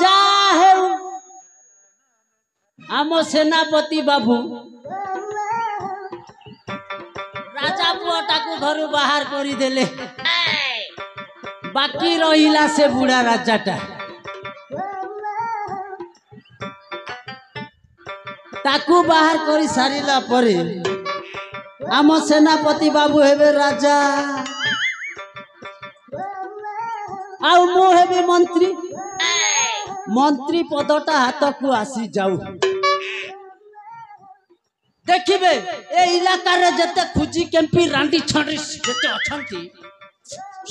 जा आम सेनापति बाबू राजा पुअटा को घर बाहर करदेले बाकी रहिला से बुढ़ा राजाटा ताकू बाहर कर सारिला परे आम सेनापति बाबू हेबे राजा आउ मु हेबे मंत्री मंत्री पदटा हाथ को आसी जाऊ देखिबे ए इलाका रे जते खुजी केम्पी रांडी छंडी जते अछंती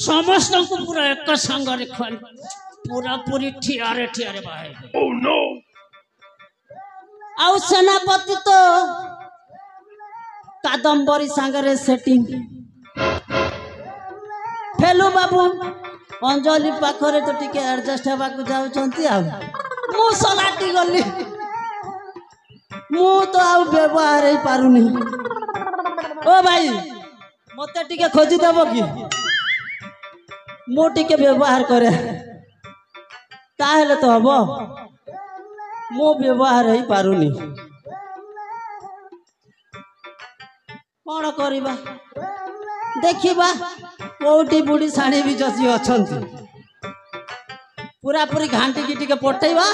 समस्त को पूरा एक संग रे पूरा पूरी ठियारे ठियारे बाहे ओह नो आउ सेनापति तो कादम्बरी सांगरे सेटिंग फेलू बाबू अंजलि पाखरे तो टिके एडजस्ट हेबा को जाउछंती आ मु सलाटी गली मु तो आउ व्यवहार ही पारुनी ओ भाई मते टिके खोजी देबो कि मु टिके व्यवहार करे ताहेले तो हबो मु व्यवहार ही पारुनी कौन करिबा देखिबा कोटी बुढ़ी साड़ी भी जसी अछंती पूरा पूरी घांटी की टिके पठेबा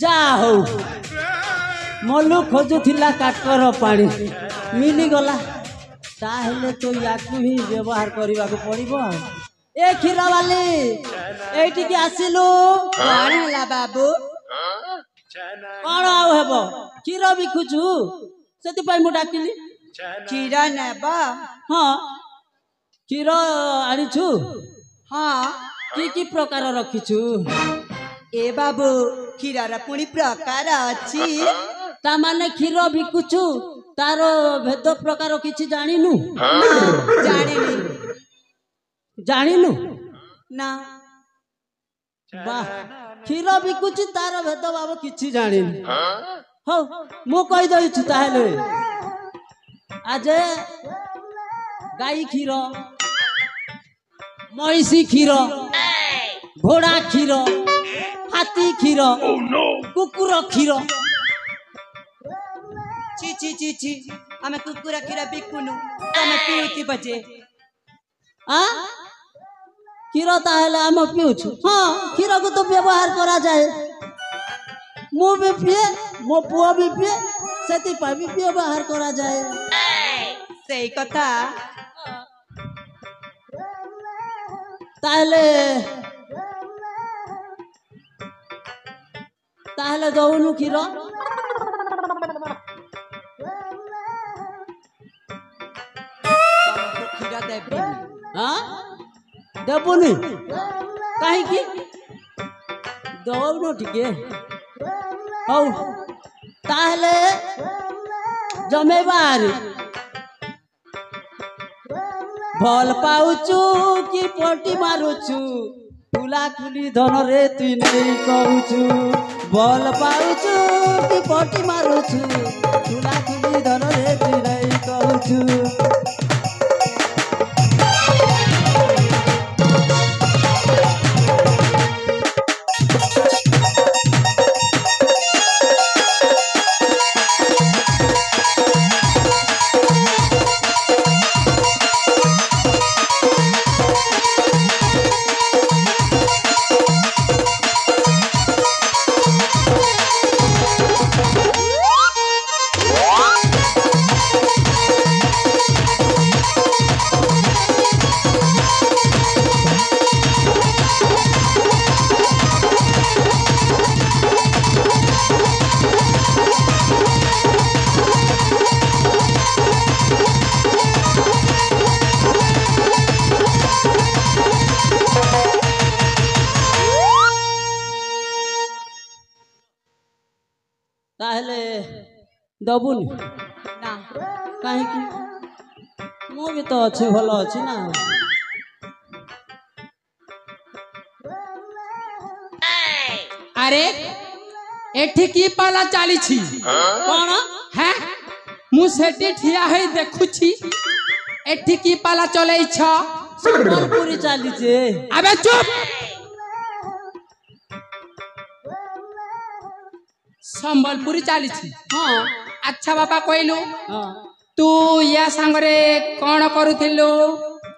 जा हो मल्लू खोजुला काटर पानी मिली गला ताहेले तो याकू ही व्यवहार करने को पड़ो। ए क्षीर वाली एठी आसिलु कौन है बाबू कौन आउ हेब क्षीर बिकुचु से मु डाकिली क्षीर नेबा हाँ क्षीर आनिछु हाँ की प्रकार रखिछु ए बाबू क्षीर पुणी प्रकार अच्छी ता माने क्षीर बिकुचु तार भेद प्रकार किछि जानिनु जानिनी जानिनु ना वाह क्षीर बिकुचु तार भेद बाबू किछि जानिनु हो मु कहि दइछु ताहेले आज गाई क्षीर महिषी क्षीर घोड़ा क्षीर हाथी क्षीर कुकुर क्षीर ची ची ची ची आमे कुकुरा କ୍ଷୀର ବିକୁନୁ ତମେ ପିଉତି ବଜେ आ क्षीर ताहले आम पिउछु हाँ क्षीर को तो व्यवहार करा जाए मु भी पिए मो पुआ भी पिए सेति पर भी व्यवहार करा जाए ସେଇ କଥା ताहले ताहले दउनु क्षीर ତମକୁ କ୍ଷୀର ଦେବି हाँ देबुनी कहीं की दउनु टिके हौ ताहले जमेबार भल पाउचु कि पटी मारुचु खुला खुली धन रे तुई नहीं कहूचु भल पाउचु कि पटी मारुचु खुला खुली धन रे तुई नहीं कहूचु ताहले दबुनी ନା कहीं की मु भी तो अच्छे भलो अच्छी ना अरे एठी की पाला चाली छी कौन हैं मु सेठी ठिया है देखुछी एठी की पाला चले छ संबलपुरी चाली छे अबे चुप संबलपुरी चाली छी हाँ अच्छा बाबा कहलु हाँ तू या संगरे कौन करुथिलु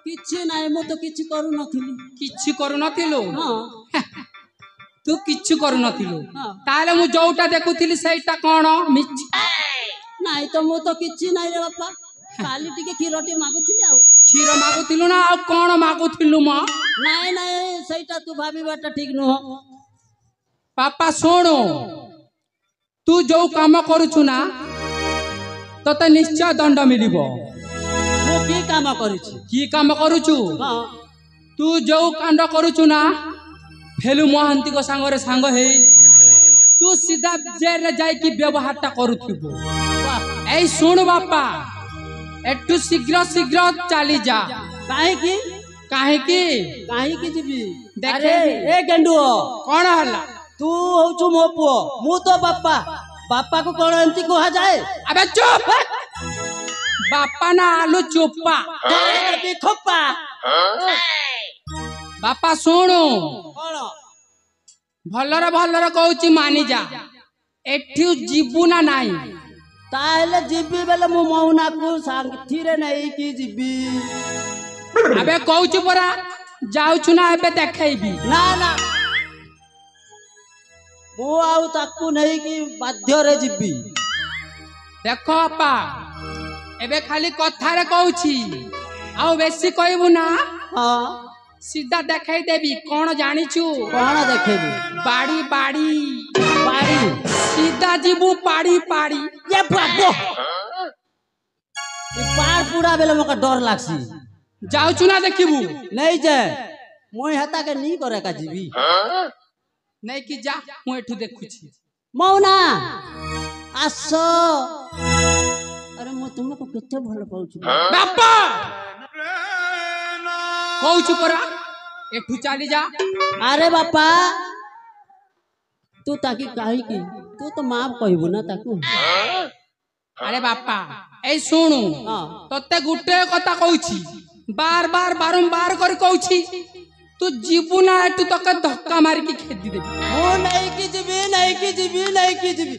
किछि नाही मु तो किछि करू नथिली किछि करू नथिलु हाँ तू किछु करू नथिलु हाँ। ताले मु जोटा देखुथिली सेटा कोन मिछ नाही तो मु तो किछि नाही रे बापा खाली टिके क्षीरटी मागुथिली आउ क्षीर मागुथिलु ना आ कोन मागुथिलु म नाही नाही सेटा तू भाबीबाटा ठीक नुह पापा सुनो तू जो काम करुछु ना तते निश्चय दंड मिलिबो मु की काम करिछि की काम करुछु हाँ तू जो कांड करुछु ना फेलु महांती को सांगरे सांग हे तू सीधा जेल रे जाय की व्यवहारटा करुथिबो वाह ए सुन बापा एटू शीघ्र शीघ्र चली जा काहे की काहे की काहे की जीबी देखे अरे भी। ए गेंडू कोन हला तू होछु मो पुओ मु तो बापा बापा को कोन एंती कहा जाए अबे चुप बापा ना आलू चुप्पा अरे खोपा बापा सुनु कोन भलर कहूची मानी जा एठी जीबू ना नाही ताहले जीबी बेले मु मौना को सांगथिरे नहीं की जीबी अबे कहूची परा जाउछु ना एबे देखैबी ना ना मु आउ ताकू नहीं की बाध्य रे जीबी देखो अपा एबे खाली कथारे कहूची आउ बेसी कहबू ना हाँ सीधा देखाई देबी कौन जानिछु कौन देखेबी बाड़ी बाड़ी बाड़ी सीधा जीबू पाड़ी पाड़ी ये बाबो ये पार पूरा बेले मका डर लागसी जाउछु ना देखिबू नहीं जे मोय हता के नहीं करे का जीबी नहीं कि जा मु एठू देखुछी मौना आसो अरे मु तुमको केते भल पाउछु बापा कहूछु परा एठू चली जा अरे बापा तू ताकि काहे की तू तो माफ कहबू ना ताकू अरे बापा ए सुनु हाँ तते गुटे कथा कहूची बार बार बारंबार कर कहूची तू जीवू ना तू तो धक्का मार के खेदी देबी ମୁଁ ନେଇକି ଯିବି ନେଇକି ଯିବି ନେଇକି ଯିବି